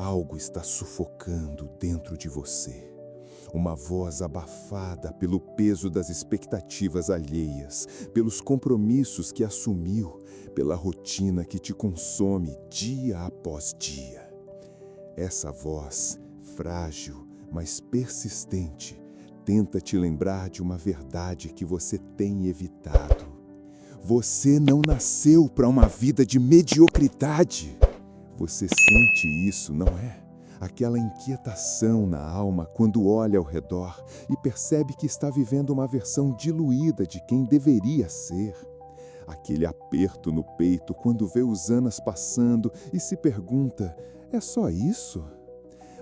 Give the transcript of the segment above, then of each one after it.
Algo está sufocando dentro de você. Uma voz abafada pelo peso das expectativas alheias, pelos compromissos que assumiu, pela rotina que te consome dia após dia. Essa voz, frágil, mas persistente, tenta te lembrar de uma verdade que você tem evitado. Você não nasceu para uma vida de mediocridade. Você sente isso, não é? Aquela inquietação na alma quando olha ao redor e percebe que está vivendo uma versão diluída de quem deveria ser. Aquele aperto no peito quando vê os anos passando e se pergunta: é só isso?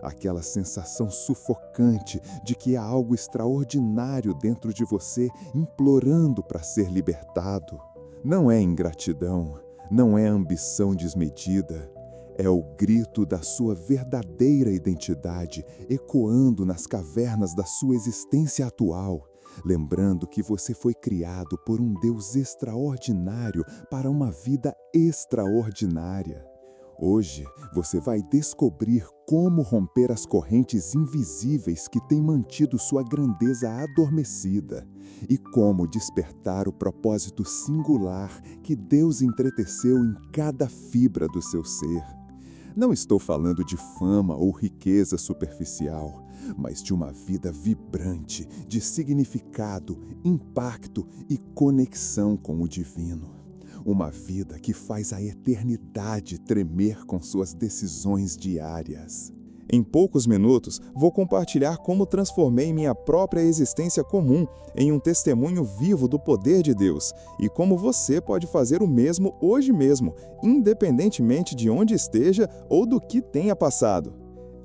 Aquela sensação sufocante de que há algo extraordinário dentro de você implorando para ser libertado. Não é ingratidão, não é ambição desmedida. É o grito da sua verdadeira identidade ecoando nas cavernas da sua existência atual, lembrando que você foi criado por um Deus extraordinário para uma vida extraordinária. Hoje, você vai descobrir como romper as correntes invisíveis que têm mantido sua grandeza adormecida e como despertar o propósito singular que Deus entreteceu em cada fibra do seu ser. Não estou falando de fama ou riqueza superficial, mas de uma vida vibrante, de significado, impacto e conexão com o divino. Uma vida que faz a eternidade tremer com suas decisões diárias. Em poucos minutos, vou compartilhar como transformei minha própria existência comum em um testemunho vivo do poder de Deus e como você pode fazer o mesmo hoje mesmo, independentemente de onde esteja ou do que tenha passado.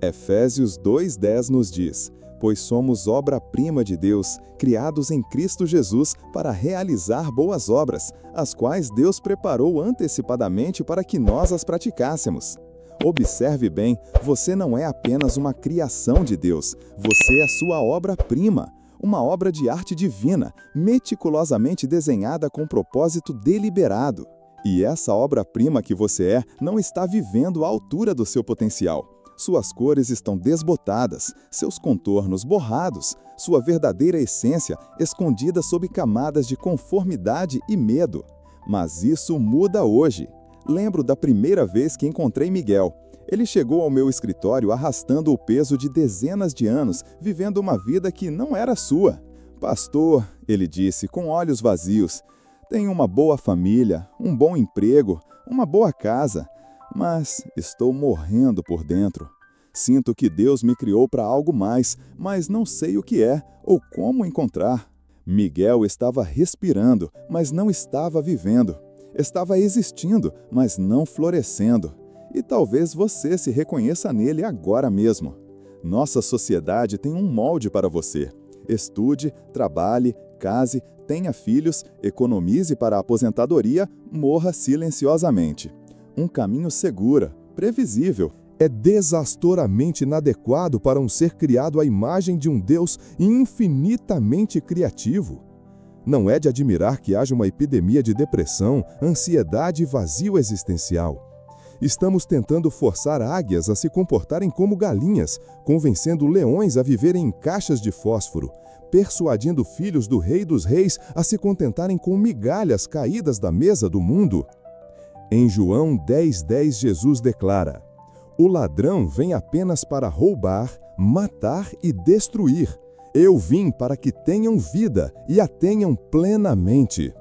Efésios 2:10 nos diz: pois somos obra-prima de Deus, criados em Cristo Jesus para realizar boas obras, as quais Deus preparou antecipadamente para que nós as praticássemos. Observe bem, você não é apenas uma criação de Deus, você é sua obra-prima, uma obra de arte divina, meticulosamente desenhada com propósito deliberado. E essa obra-prima que você é não está vivendo à altura do seu potencial. Suas cores estão desbotadas, seus contornos borrados, sua verdadeira essência escondida sob camadas de conformidade e medo. Mas isso muda hoje. Lembro da primeira vez que encontrei Miguel. Ele chegou ao meu escritório arrastando o peso de dezenas de anos, vivendo uma vida que não era sua. Pastor, ele disse, com olhos vazios, tenho uma boa família, um bom emprego, uma boa casa, mas estou morrendo por dentro. Sinto que Deus me criou para algo mais, mas não sei o que é ou como encontrar. Miguel estava respirando, mas não estava vivendo. Estava existindo, mas não florescendo. E talvez você se reconheça nele agora mesmo. Nossa sociedade tem um molde para você. Estude, trabalhe, case, tenha filhos, economize para a aposentadoria, morra silenciosamente. Um caminho seguro, previsível. É desastrosamente inadequado para um ser criado à imagem de um Deus infinitamente criativo. Não é de admirar que haja uma epidemia de depressão, ansiedade e vazio existencial. Estamos tentando forçar águias a se comportarem como galinhas, convencendo leões a viverem em caixas de fósforo, persuadindo filhos do Rei dos Reis a se contentarem com migalhas caídas da mesa do mundo. Em João 10:10, Jesus declara: o ladrão vem apenas para roubar, matar e destruir. Eu vim para que tenham vida e a tenham plenamente.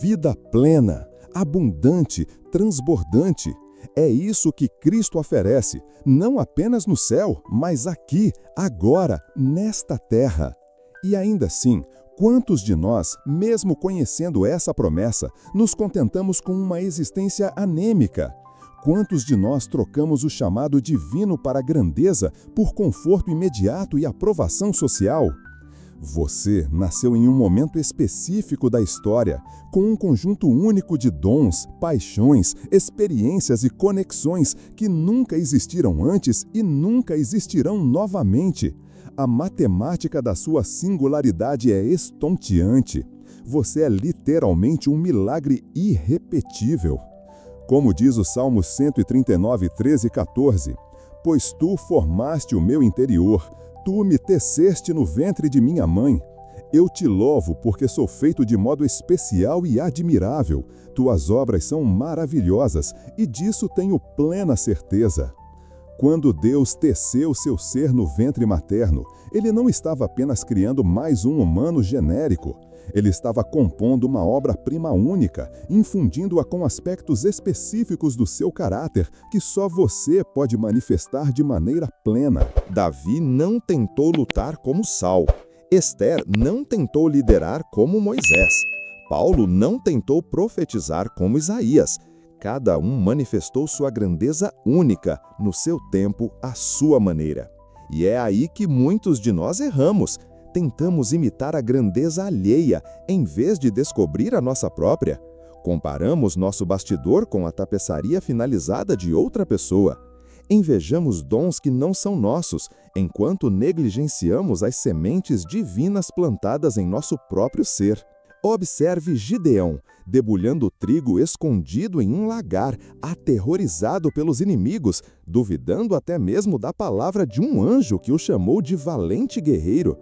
Vida plena, abundante, transbordante. É isso que Cristo oferece, não apenas no céu, mas aqui, agora, nesta terra. E ainda assim, quantos de nós, mesmo conhecendo essa promessa, nos contentamos com uma existência anêmica? Quantos de nós trocamos o chamado divino para a grandeza por conforto imediato e aprovação social? Você nasceu em um momento específico da história, com um conjunto único de dons, paixões, experiências e conexões que nunca existiram antes e nunca existirão novamente. A matemática da sua singularidade é estonteante. Você é literalmente um milagre irrepetível. Como diz o Salmo 139, 13 e 14, Pois tu formaste o meu interior, tu me teceste no ventre de minha mãe. Eu te louvo porque sou feito de modo especial e admirável. Tuas obras são maravilhosas e disso tenho plena certeza. Quando Deus teceu seu ser no ventre materno, Ele não estava apenas criando mais um humano genérico. Ele estava compondo uma obra-prima única, infundindo-a com aspectos específicos do seu caráter que só você pode manifestar de maneira plena. Davi não tentou lutar como Saul. Esther não tentou liderar como Moisés. Paulo não tentou profetizar como Isaías. Cada um manifestou sua grandeza única, no seu tempo, à sua maneira. E é aí que muitos de nós erramos. Tentamos imitar a grandeza alheia, em vez de descobrir a nossa própria. Comparamos nosso bastidor com a tapeçaria finalizada de outra pessoa. Invejamos dons que não são nossos, enquanto negligenciamos as sementes divinas plantadas em nosso próprio ser. Observe Gideão, debulhando trigo escondido em um lagar, aterrorizado pelos inimigos, duvidando até mesmo da palavra de um anjo que o chamou de valente guerreiro.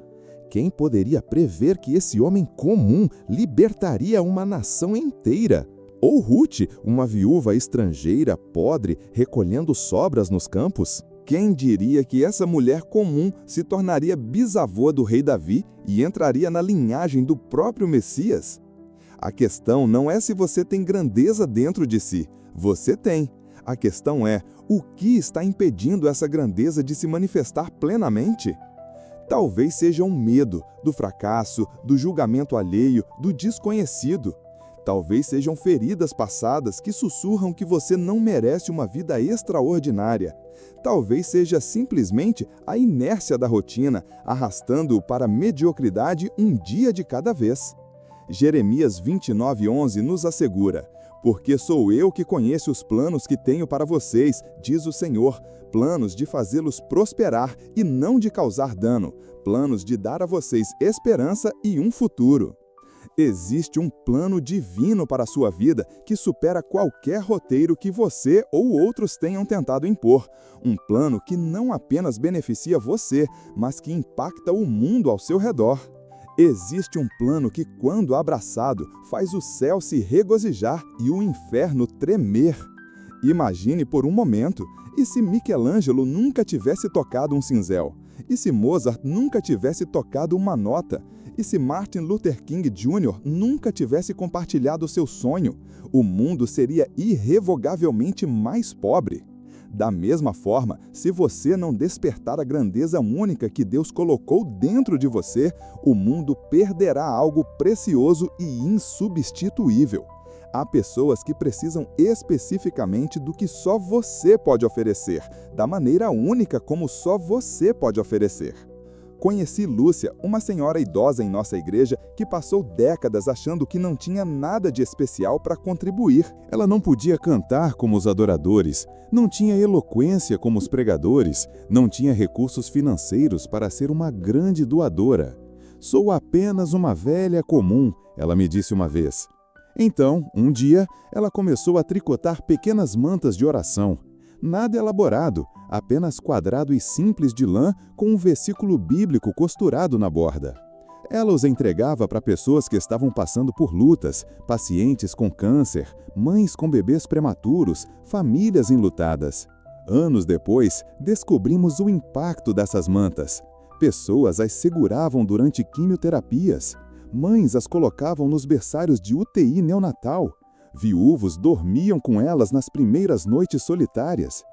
Quem poderia prever que esse homem comum libertaria uma nação inteira? Ou Ruth, uma viúva estrangeira, podre, recolhendo sobras nos campos? Quem diria que essa mulher comum se tornaria bisavó do rei Davi e entraria na linhagem do próprio Messias? A questão não é se você tem grandeza dentro de si. Você tem. A questão é, o que está impedindo essa grandeza de se manifestar plenamente? Talvez seja um medo do fracasso, do julgamento alheio, do desconhecido. Talvez sejam feridas passadas que sussurram que você não merece uma vida extraordinária. Talvez seja simplesmente a inércia da rotina, arrastando-o para a mediocridade um dia de cada vez. Jeremias 29:11 nos assegura: porque sou eu que conheço os planos que tenho para vocês, diz o Senhor, planos de fazê-los prosperar e não de causar dano, planos de dar a vocês esperança e um futuro. Existe um plano divino para a sua vida que supera qualquer roteiro que você ou outros tenham tentado impor. Um plano que não apenas beneficia você, mas que impacta o mundo ao seu redor. Existe um plano que, quando abraçado, faz o céu se regozijar e o inferno tremer. Imagine por um momento, e se Michelangelo nunca tivesse tocado um cinzel? E se Mozart nunca tivesse tocado uma nota? E se Martin Luther King Jr. nunca tivesse compartilhado seu sonho? O mundo seria irrevogavelmente mais pobre. Da mesma forma, se você não despertar a grandeza única que Deus colocou dentro de você, o mundo perderá algo precioso e insubstituível. Há pessoas que precisam especificamente do que só você pode oferecer, da maneira única como só você pode oferecer. Conheci Lúcia, uma senhora idosa em nossa igreja que passou décadas achando que não tinha nada de especial para contribuir. Ela não podia cantar como os adoradores, não tinha eloquência como os pregadores, não tinha recursos financeiros para ser uma grande doadora. Sou apenas uma velha comum, ela me disse uma vez. Então, um dia, ela começou a tricotar pequenas mantas de oração. Nada elaborado, apenas quadrado e simples de lã com um versículo bíblico costurado na borda. Ela os entregava para pessoas que estavam passando por lutas, pacientes com câncer, mães com bebês prematuros, famílias enlutadas. Anos depois, descobrimos o impacto dessas mantas. Pessoas as seguravam durante quimioterapias. Mães as colocavam nos berçários de UTI neonatal. Viúvos dormiam com elas nas primeiras noites solitárias.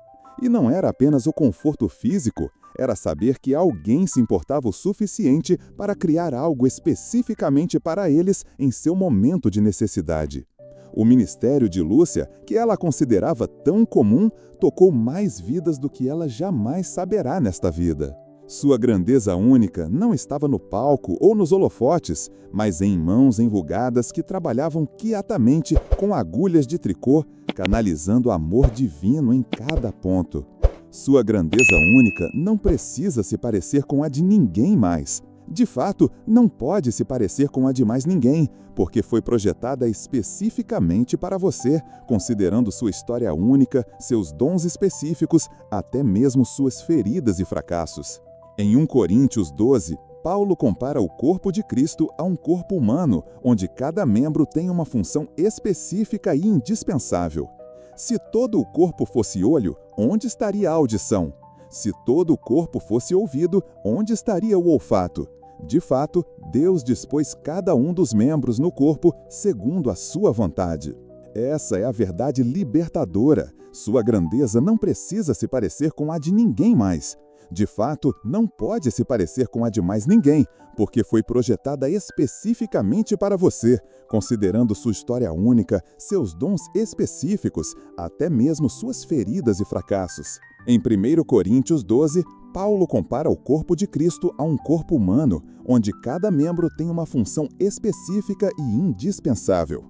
E não era apenas o conforto físico, era saber que alguém se importava o suficiente para criar algo especificamente para eles em seu momento de necessidade. O ministério de Lúcia, que ela considerava tão comum, tocou mais vidas do que ela jamais saberá nesta vida. Sua grandeza única não estava no palco ou nos holofotes, mas em mãos enrugadas que trabalhavam quietamente com agulhas de tricô, canalizando amor divino em cada ponto. Sua grandeza única não precisa se parecer com a de ninguém mais. De fato, não pode se parecer com a de mais ninguém, porque foi projetada especificamente para você, considerando sua história única, seus dons específicos, até mesmo suas feridas e fracassos. Em 1 Coríntios 12, Paulo compara o corpo de Cristo a um corpo humano, onde cada membro tem uma função específica e indispensável. Se todo o corpo fosse olho, onde estaria a audição? Se todo o corpo fosse ouvido, onde estaria o olfato? De fato, Deus dispôs cada um dos membros no corpo segundo a sua vontade. Essa é a verdade libertadora. Sua grandeza não precisa se parecer com a de ninguém mais. De fato, não pode se parecer com a de mais ninguém, porque foi projetada especificamente para você, considerando sua história única, seus dons específicos, até mesmo suas feridas e fracassos. Em 1 Coríntios 12, Paulo compara o corpo de Cristo a um corpo humano, onde cada membro tem uma função específica e indispensável.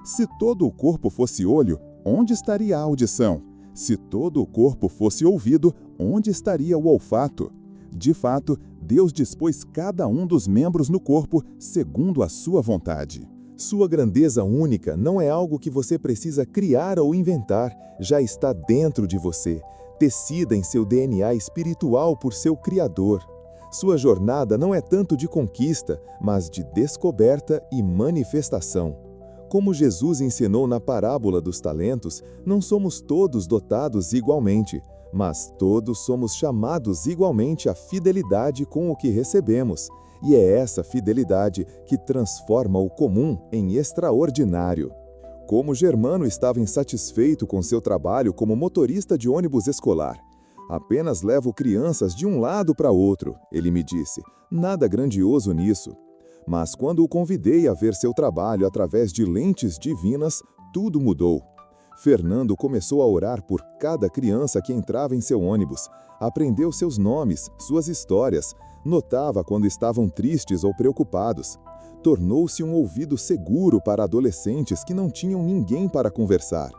Se todo o corpo fosse olho, onde estaria a audição? Se todo o corpo fosse ouvido, onde estaria o olfato? De fato, Deus dispôs cada um dos membros no corpo segundo a sua vontade. Sua grandeza única não é algo que você precisa criar ou inventar, já está dentro de você, tecida em seu DNA espiritual por seu Criador. Sua jornada não é tanto de conquista, mas de descoberta e manifestação. Como Jesus ensinou na parábola dos talentos, não somos todos dotados igualmente, mas todos somos chamados igualmente à fidelidade com o que recebemos, e é essa fidelidade que transforma o comum em extraordinário. Como Germano estava insatisfeito com seu trabalho como motorista de ônibus escolar. Apenas levo crianças de um lado para outro, ele me disse. Nada grandioso nisso. Mas quando o convidei a ver seu trabalho através de lentes divinas, tudo mudou. Fernando começou a orar por cada criança que entrava em seu ônibus, aprendeu seus nomes, suas histórias, notava quando estavam tristes ou preocupados. Tornou-se um ouvido seguro para adolescentes que não tinham ninguém para conversar.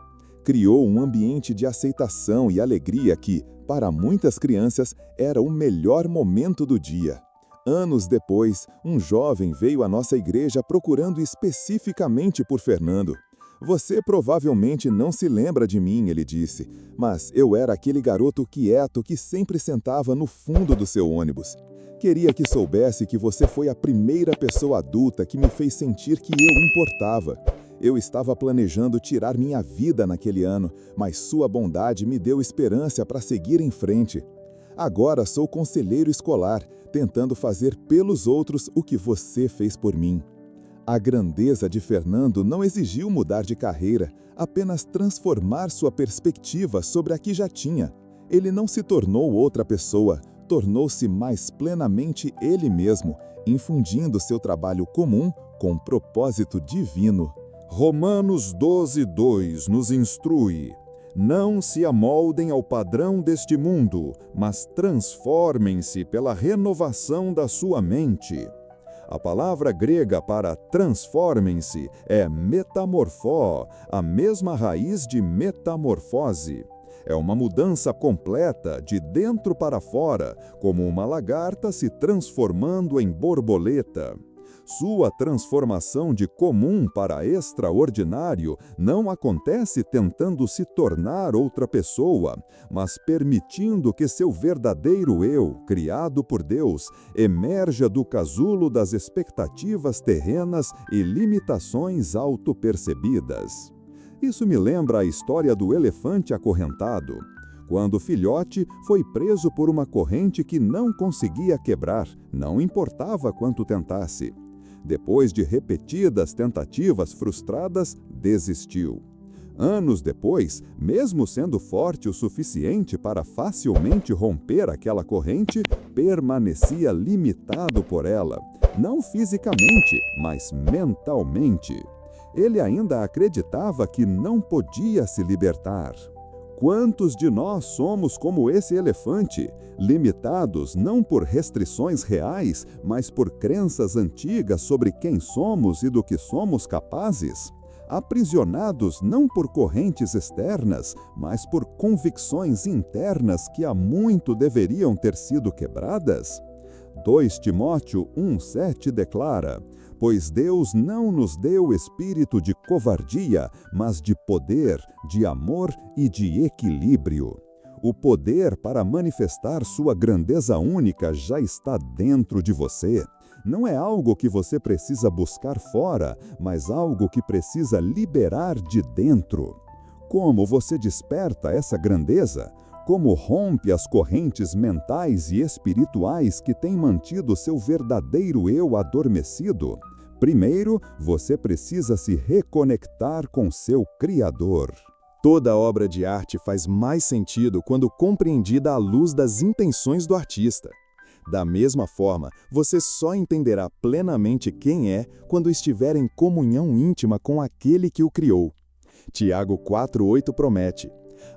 Criou um ambiente de aceitação e alegria que, para muitas crianças, era o melhor momento do dia. Anos depois, um jovem veio à nossa igreja procurando especificamente por Fernando. Você provavelmente não se lembra de mim, ele disse, mas eu era aquele garoto quieto que sempre sentava no fundo do seu ônibus. Queria que soubesse que você foi a primeira pessoa adulta que me fez sentir que eu importava. Eu estava planejando tirar minha vida naquele ano, mas sua bondade me deu esperança para seguir em frente. Agora sou conselheiro escolar, tentando fazer pelos outros o que você fez por mim. A grandeza de Fernando não exigiu mudar de carreira, apenas transformar sua perspectiva sobre a que já tinha. Ele não se tornou outra pessoa, tornou-se mais plenamente ele mesmo, infundindo seu trabalho comum com propósito divino. Romanos 12:2 nos instrui: não se amoldem ao padrão deste mundo, mas transformem-se pela renovação da sua mente. A palavra grega para transformem-se é metamorfó, a mesma raiz de metamorfose. É uma mudança completa, de dentro para fora, como uma lagarta se transformando em borboleta. Sua transformação de comum para extraordinário não acontece tentando se tornar outra pessoa, mas permitindo que seu verdadeiro eu, criado por Deus, emerja do casulo das expectativas terrenas e limitações autopercebidas. Isso me lembra a história do elefante acorrentado. Quando o filhote foi preso por uma corrente que não conseguia quebrar, não importava quanto tentasse. Depois de repetidas tentativas frustradas, desistiu. Anos depois, mesmo sendo forte o suficiente para facilmente romper aquela corrente, permanecia limitado por ela, não fisicamente, mas mentalmente. Ele ainda acreditava que não podia se libertar. Quantos de nós somos como esse elefante, limitados não por restrições reais, mas por crenças antigas sobre quem somos e do que somos capazes? Aprisionados não por correntes externas, mas por convicções internas que há muito deveriam ter sido quebradas? 2 Timóteo 1,7 declara: pois Deus não nos deu espírito de covardia, mas de poder, de amor e de equilíbrio. O poder para manifestar sua grandeza única já está dentro de você. Não é algo que você precisa buscar fora, mas algo que precisa liberar de dentro. Como você desperta essa grandeza? Como rompe as correntes mentais e espirituais que têm mantido seu verdadeiro eu adormecido? Primeiro, você precisa se reconectar com seu Criador. Toda obra de arte faz mais sentido quando compreendida à luz das intenções do artista. Da mesma forma, você só entenderá plenamente quem é quando estiver em comunhão íntima com aquele que o criou. Tiago 4,8 promete: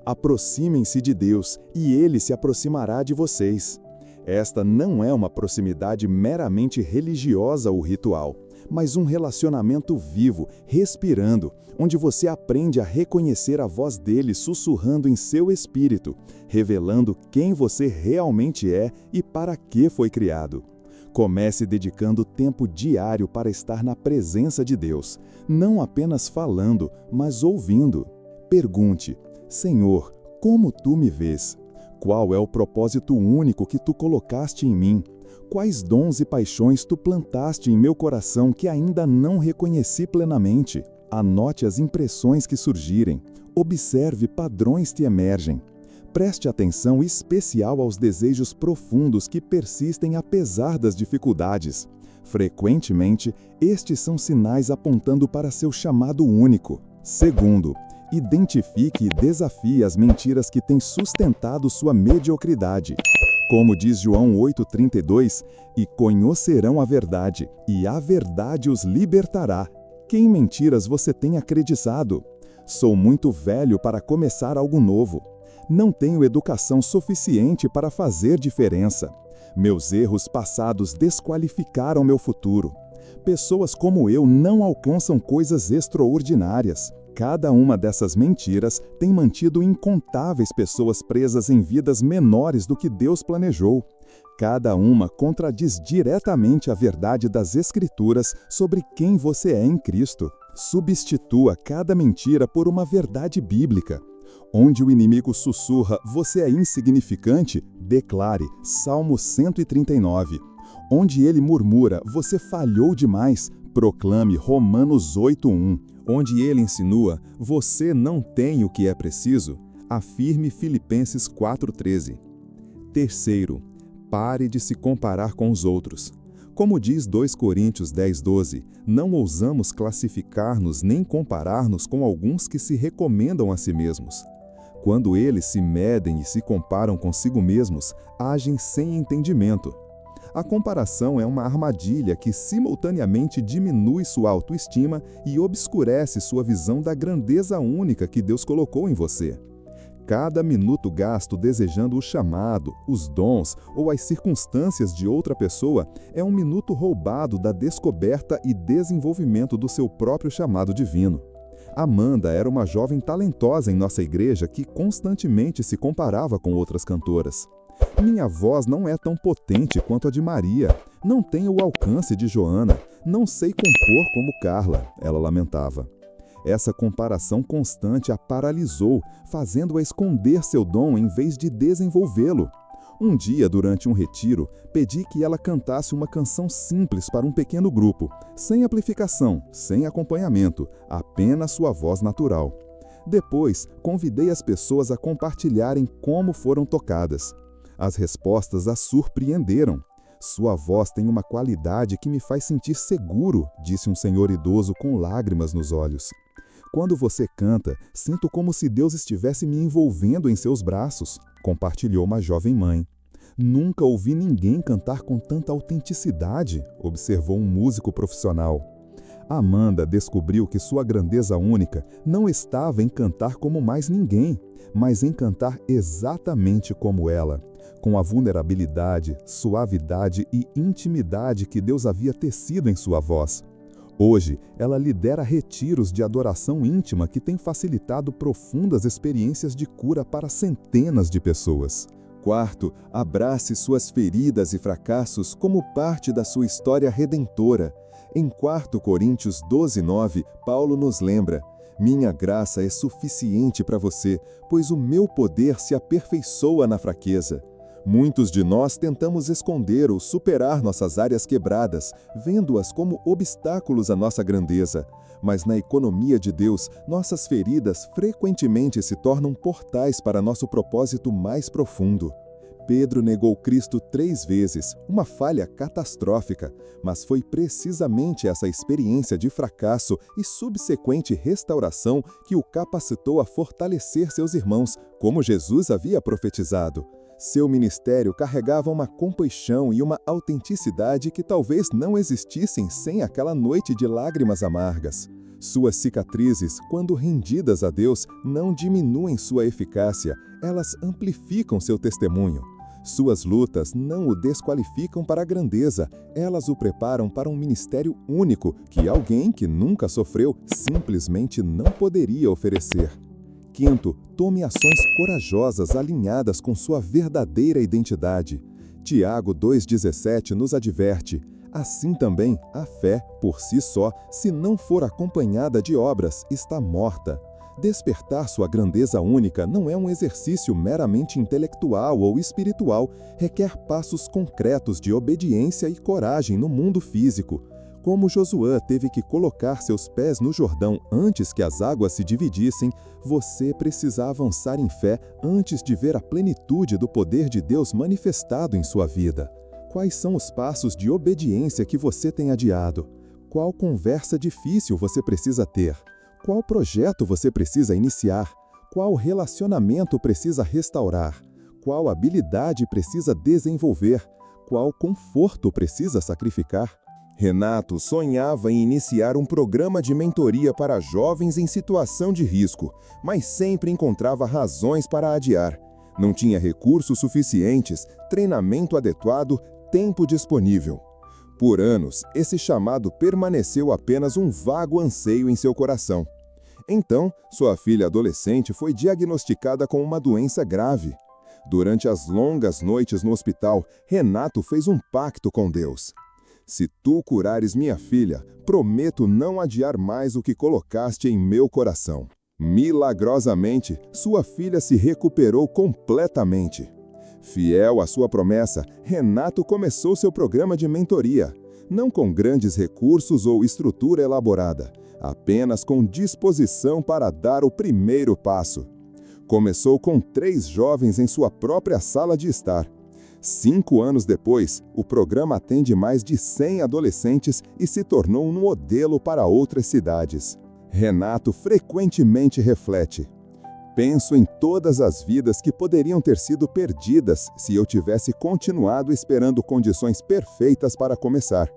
aproximem-se de Deus e Ele se aproximará de vocês. Esta não é uma proximidade meramente religiosa ou ritual, mas um relacionamento vivo, respirando, onde você aprende a reconhecer a voz dele sussurrando em seu espírito, revelando quem você realmente é e para que foi criado. Comece dedicando tempo diário para estar na presença de Deus, não apenas falando, mas ouvindo. Pergunte: Senhor, como tu me vês? Qual é o propósito único que tu colocaste em mim? Quais dons e paixões tu plantaste em meu coração que ainda não reconheci plenamente? Anote as impressões que surgirem. Observe padrões que emergem. Preste atenção especial aos desejos profundos que persistem apesar das dificuldades. Frequentemente, estes são sinais apontando para seu chamado único. Segundo, identifique e desafie as mentiras que têm sustentado sua mediocridade. Como diz João 8,32, e conhecerão a verdade, e a verdade os libertará. Que em mentiras você tem acreditado? Sou muito velho para começar algo novo. Não tenho educação suficiente para fazer diferença. Meus erros passados desqualificaram meu futuro. Pessoas como eu não alcançam coisas extraordinárias. Cada uma dessas mentiras tem mantido incontáveis pessoas presas em vidas menores do que Deus planejou. Cada uma contradiz diretamente a verdade das Escrituras sobre quem você é em Cristo. Substitua cada mentira por uma verdade bíblica. Onde o inimigo sussurra, você é insignificante, declare Salmo 139. Onde ele murmura, você falhou demais, proclame Romanos 8,1. Onde ele insinua, você não tem o que é preciso, afirme Filipenses 4,13. Terceiro, pare de se comparar com os outros. Como diz 2 Coríntios 10,12, não ousamos classificar-nos nem comparar-nos com alguns que se recomendam a si mesmos. Quando eles se medem e se comparam consigo mesmos, agem sem entendimento. A comparação é uma armadilha que simultaneamente diminui sua autoestima e obscurece sua visão da grandeza única que Deus colocou em você. Cada minuto gasto desejando o chamado, os dons ou as circunstâncias de outra pessoa é um minuto roubado da descoberta e desenvolvimento do seu próprio chamado divino. Amanda era uma jovem talentosa em nossa igreja que constantemente se comparava com outras cantoras. Minha voz não é tão potente quanto a de Maria, não tenho o alcance de Joana, não sei compor como Carla, ela lamentava. Essa comparação constante a paralisou, fazendo-a esconder seu dom em vez de desenvolvê-lo. Um dia, durante um retiro, pedi que ela cantasse uma canção simples para um pequeno grupo, sem amplificação, sem acompanhamento, apenas sua voz natural. Depois, convidei as pessoas a compartilharem como foram tocadas. As respostas a surpreenderam. Sua voz tem uma qualidade que me faz sentir seguro, disse um senhor idoso com lágrimas nos olhos. Quando você canta, sinto como se Deus estivesse me envolvendo em seus braços, compartilhou uma jovem mãe. Nunca ouvi ninguém cantar com tanta autenticidade, observou um músico profissional. Amanda descobriu que sua grandeza única não estava em cantar como mais ninguém, mas em cantar exatamente como ela, com a vulnerabilidade, suavidade e intimidade que Deus havia tecido em sua voz. Hoje, ela lidera retiros de adoração íntima que têm facilitado profundas experiências de cura para centenas de pessoas. Quarto, abrace suas feridas e fracassos como parte da sua história redentora. Em 4 Coríntios 12:9, Paulo nos lembra: minha graça é suficiente para você, pois o meu poder se aperfeiçoa na fraqueza. Muitos de nós tentamos esconder ou superar nossas áreas quebradas, vendo-as como obstáculos à nossa grandeza. Mas na economia de Deus, nossas feridas frequentemente se tornam portais para nosso propósito mais profundo. Pedro negou Cristo 3 vezes, uma falha catastrófica, mas foi precisamente essa experiência de fracasso e subsequente restauração que o capacitou a fortalecer seus irmãos, como Jesus havia profetizado. Seu ministério carregava uma compaixão e uma autenticidade que talvez não existissem sem aquela noite de lágrimas amargas. Suas cicatrizes, quando rendidas a Deus, não diminuem sua eficácia, elas amplificam seu testemunho. Suas lutas não o desqualificam para a grandeza, elas o preparam para um ministério único que alguém que nunca sofreu simplesmente não poderia oferecer. Quinto, tome ações corajosas alinhadas com sua verdadeira identidade. Tiago 2,17 nos adverte: assim também, a fé, por si só, se não for acompanhada de obras, está morta. Despertar sua grandeza única não é um exercício meramente intelectual ou espiritual, requer passos concretos de obediência e coragem no mundo físico. Como Josué teve que colocar seus pés no Jordão antes que as águas se dividissem, você precisa avançar em fé antes de ver a plenitude do poder de Deus manifestado em sua vida. Quais são os passos de obediência que você tem adiado? Qual conversa difícil você precisa ter? Qual projeto você precisa iniciar? Qual relacionamento precisa restaurar? Qual habilidade precisa desenvolver? Qual conforto precisa sacrificar? Renato sonhava em iniciar um programa de mentoria para jovens em situação de risco, mas sempre encontrava razões para adiar. Não tinha recursos suficientes, treinamento adequado, tempo disponível. Por anos, esse chamado permaneceu apenas um vago anseio em seu coração. Então, sua filha adolescente foi diagnosticada com uma doença grave. Durante as longas noites no hospital, Renato fez um pacto com Deus. Se tu curares minha filha, prometo não adiar mais o que colocaste em meu coração. Milagrosamente, sua filha se recuperou completamente. Fiel à sua promessa, Renato começou seu programa de mentoria, não com grandes recursos ou estrutura elaborada, apenas com disposição para dar o primeiro passo. Começou com 3 jovens em sua própria sala de estar. 5 anos depois, o programa atende mais de 100 adolescentes e se tornou um modelo para outras cidades. Renato frequentemente reflete: penso em todas as vidas que poderiam ter sido perdidas se eu tivesse continuado esperando condições perfeitas para começar.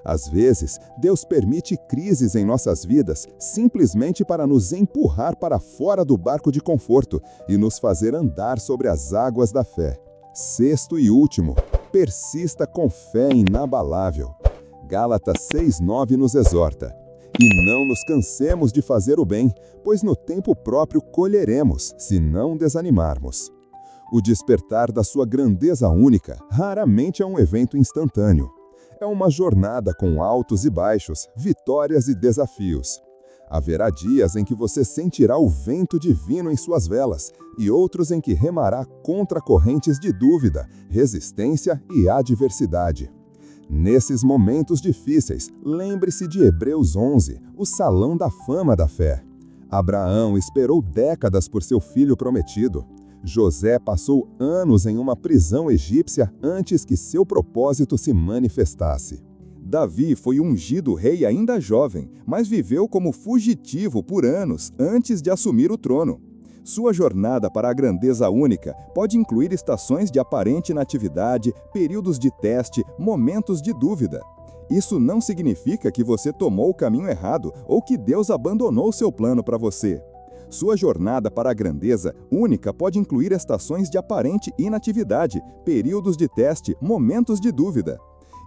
Às vezes, Deus permite crises em nossas vidas simplesmente para nos empurrar para fora do barco de conforto e nos fazer andar sobre as águas da fé. Sexto e último, persista com fé inabalável. Gálatas 6:9 nos exorta: e não nos cansemos de fazer o bem, pois no tempo próprio colheremos, se não desanimarmos. O despertar da sua grandeza única raramente é um evento instantâneo. É uma jornada com altos e baixos, vitórias e desafios. Haverá dias em que você sentirá o vento divino em suas velas e outros em que remará contra correntes de dúvida, resistência e adversidade. Nesses momentos difíceis, lembre-se de Hebreus 11, o salão da fama da fé. Abraão esperou décadas por seu filho prometido. José passou anos em uma prisão egípcia antes que seu propósito se manifestasse. Davi foi ungido rei ainda jovem, mas viveu como fugitivo por anos antes de assumir o trono. Sua jornada para a grandeza única pode incluir estações de aparente inatividade, períodos de teste, momentos de dúvida. Isso não significa que você tomou o caminho errado ou que Deus abandonou seu plano para você. Sua jornada para a grandeza única pode incluir estações de aparente inatividade, períodos de teste, momentos de dúvida.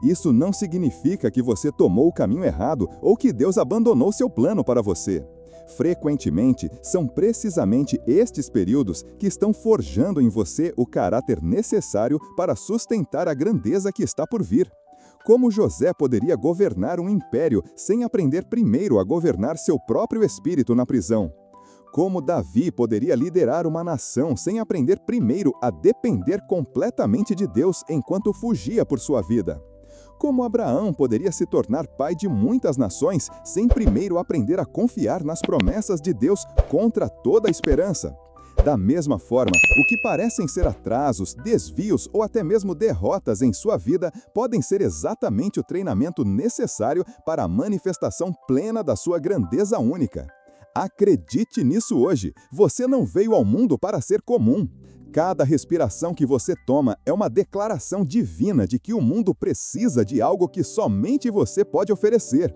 Isso não significa que você tomou o caminho errado ou que Deus abandonou seu plano para você. Frequentemente, são precisamente estes períodos que estão forjando em você o caráter necessário para sustentar a grandeza que está por vir. Como José poderia governar um império sem aprender primeiro a governar seu próprio espírito na prisão? Como Davi poderia liderar uma nação sem aprender primeiro a depender completamente de Deus enquanto fugia por sua vida? Como Abraão poderia se tornar pai de muitas nações sem primeiro aprender a confiar nas promessas de Deus contra toda a esperança? Da mesma forma, o que parecem ser atrasos, desvios ou até mesmo derrotas em sua vida podem ser exatamente o treinamento necessário para a manifestação plena da sua grandeza única. Acredite nisso hoje, você não veio ao mundo para ser comum. Cada respiração que você toma é uma declaração divina de que o mundo precisa de algo que somente você pode oferecer.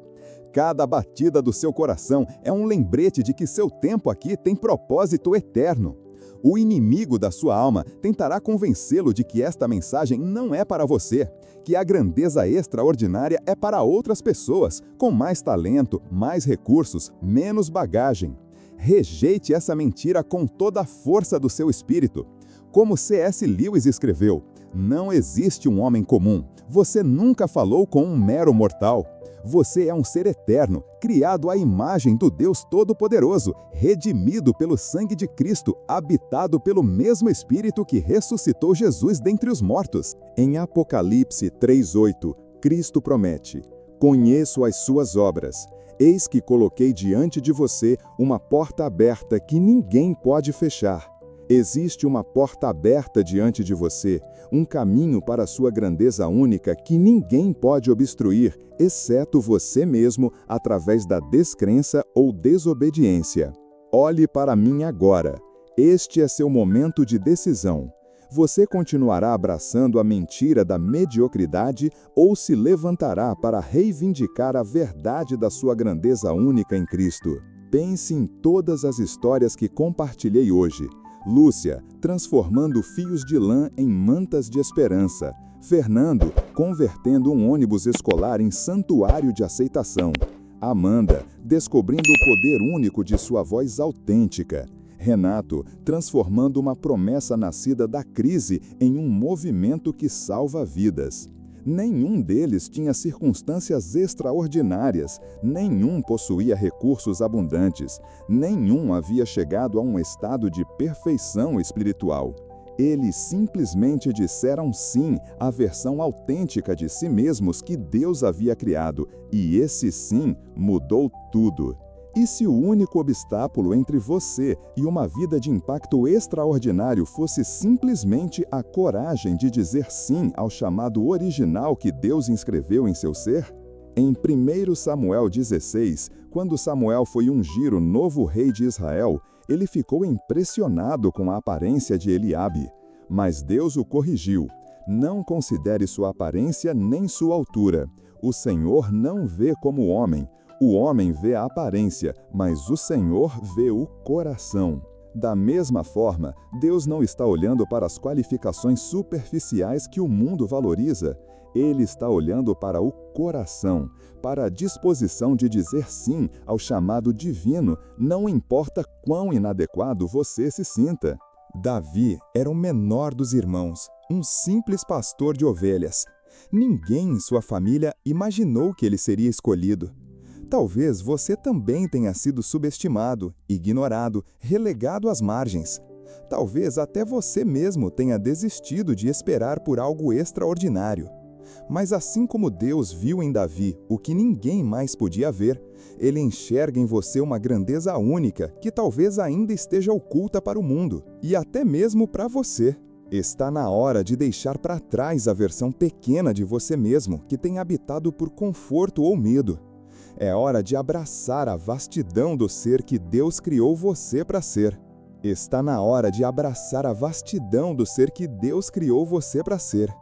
Cada batida do seu coração é um lembrete de que seu tempo aqui tem propósito eterno. O inimigo da sua alma tentará convencê-lo de que esta mensagem não é para você, que a grandeza extraordinária é para outras pessoas, com mais talento, mais recursos, menos bagagem. Rejeite essa mentira com toda a força do seu espírito. Como C.S. Lewis escreveu, não existe um homem comum. Você nunca falou com um mero mortal. Você é um ser eterno, criado à imagem do Deus Todo-Poderoso, redimido pelo sangue de Cristo, habitado pelo mesmo Espírito que ressuscitou Jesus dentre os mortos. Em Apocalipse 3:8, Cristo promete: conheço as suas obras. Eis que coloquei diante de você uma porta aberta que ninguém pode fechar. Existe uma porta aberta diante de você, um caminho para a sua grandeza única que ninguém pode obstruir, exceto você mesmo, através da descrença ou desobediência. Olhe para mim agora. Este é seu momento de decisão. Você continuará abraçando a mentira da mediocridade ou se levantará para reivindicar a verdade da sua grandeza única em Cristo? Pense em todas as histórias que compartilhei hoje. Lúcia, transformando fios de lã em mantas de esperança. Fernando, convertendo um ônibus escolar em santuário de aceitação. Amanda, descobrindo o poder único de sua voz autêntica. Renato, transformando uma promessa nascida da crise em um movimento que salva vidas. Nenhum deles tinha circunstâncias extraordinárias, nenhum possuía recursos abundantes, nenhum havia chegado a um estado de perfeição espiritual. Eles simplesmente disseram sim à versão autêntica de si mesmos que Deus havia criado, e esse sim mudou tudo. E se o único obstáculo entre você e uma vida de impacto extraordinário fosse simplesmente a coragem de dizer sim ao chamado original que Deus inscreveu em seu ser? Em 1 Samuel 16, quando Samuel foi ungir o novo rei de Israel, ele ficou impressionado com a aparência de Eliabe. Mas Deus o corrigiu. Não considere sua aparência nem sua altura. O Senhor não vê como o homem. O homem vê a aparência, mas o Senhor vê o coração. Da mesma forma, Deus não está olhando para as qualificações superficiais que o mundo valoriza. Ele está olhando para o coração, para a disposição de dizer sim ao chamado divino, não importa quão inadequado você se sinta. Davi era o menor dos irmãos, um simples pastor de ovelhas. Ninguém em sua família imaginou que ele seria escolhido. Talvez você também tenha sido subestimado, ignorado, relegado às margens. Talvez até você mesmo tenha desistido de esperar por algo extraordinário. Mas assim como Deus viu em Davi o que ninguém mais podia ver, ele enxerga em você uma grandeza única que talvez ainda esteja oculta para o mundo, e até mesmo para você. Está na hora de deixar para trás a versão pequena de você mesmo que tem habitado por conforto ou medo. É hora de abraçar a vastidão do ser que Deus criou você para ser. Está na hora de abraçar a vastidão do ser que Deus criou você para ser.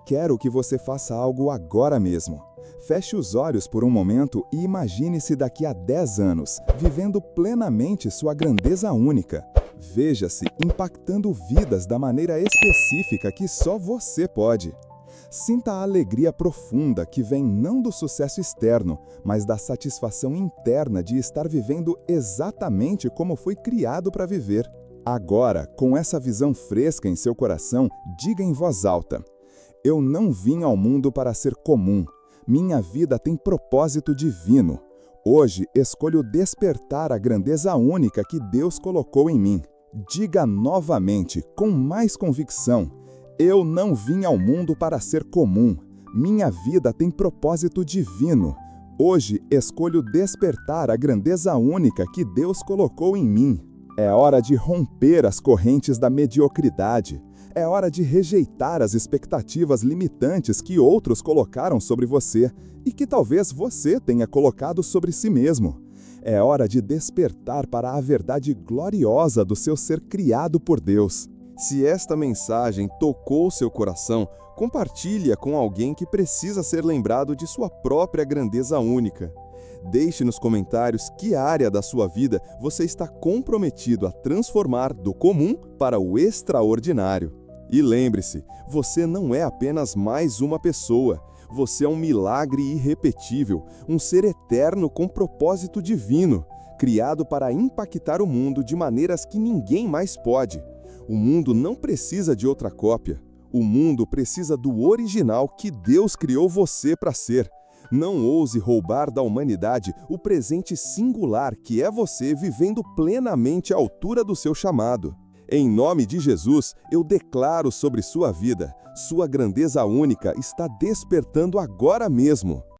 Quero que você faça algo agora mesmo. Feche os olhos por um momento e imagine-se daqui a 10 anos, vivendo plenamente sua grandeza única. Veja-se impactando vidas da maneira específica que só você pode. Sinta a alegria profunda que vem não do sucesso externo, mas da satisfação interna de estar vivendo exatamente como foi criado para viver. Agora, com essa visão fresca em seu coração, diga em voz alta: eu não vim ao mundo para ser comum. Minha vida tem propósito divino. Hoje escolho despertar a grandeza única que Deus colocou em mim. Diga novamente, com mais convicção: eu não vim ao mundo para ser comum. Minha vida tem propósito divino. Hoje escolho despertar a grandeza única que Deus colocou em mim. É hora de romper as correntes da mediocridade. É hora de rejeitar as expectativas limitantes que outros colocaram sobre você e que talvez você tenha colocado sobre si mesmo. É hora de despertar para a verdade gloriosa do seu ser criado por Deus. Se esta mensagem tocou seu coração, compartilhe-a com alguém que precisa ser lembrado de sua própria grandeza única. Deixe nos comentários que área da sua vida você está comprometido a transformar do comum para o extraordinário. E lembre-se, você não é apenas mais uma pessoa. Você é um milagre irrepetível, um ser eterno com propósito divino, criado para impactar o mundo de maneiras que ninguém mais pode. O mundo não precisa de outra cópia. O mundo precisa do original que Deus criou você para ser. Não ouse roubar da humanidade o presente singular que é você vivendo plenamente à altura do seu chamado. Em nome de Jesus, eu declaro sobre sua vida: sua grandeza única está despertando agora mesmo.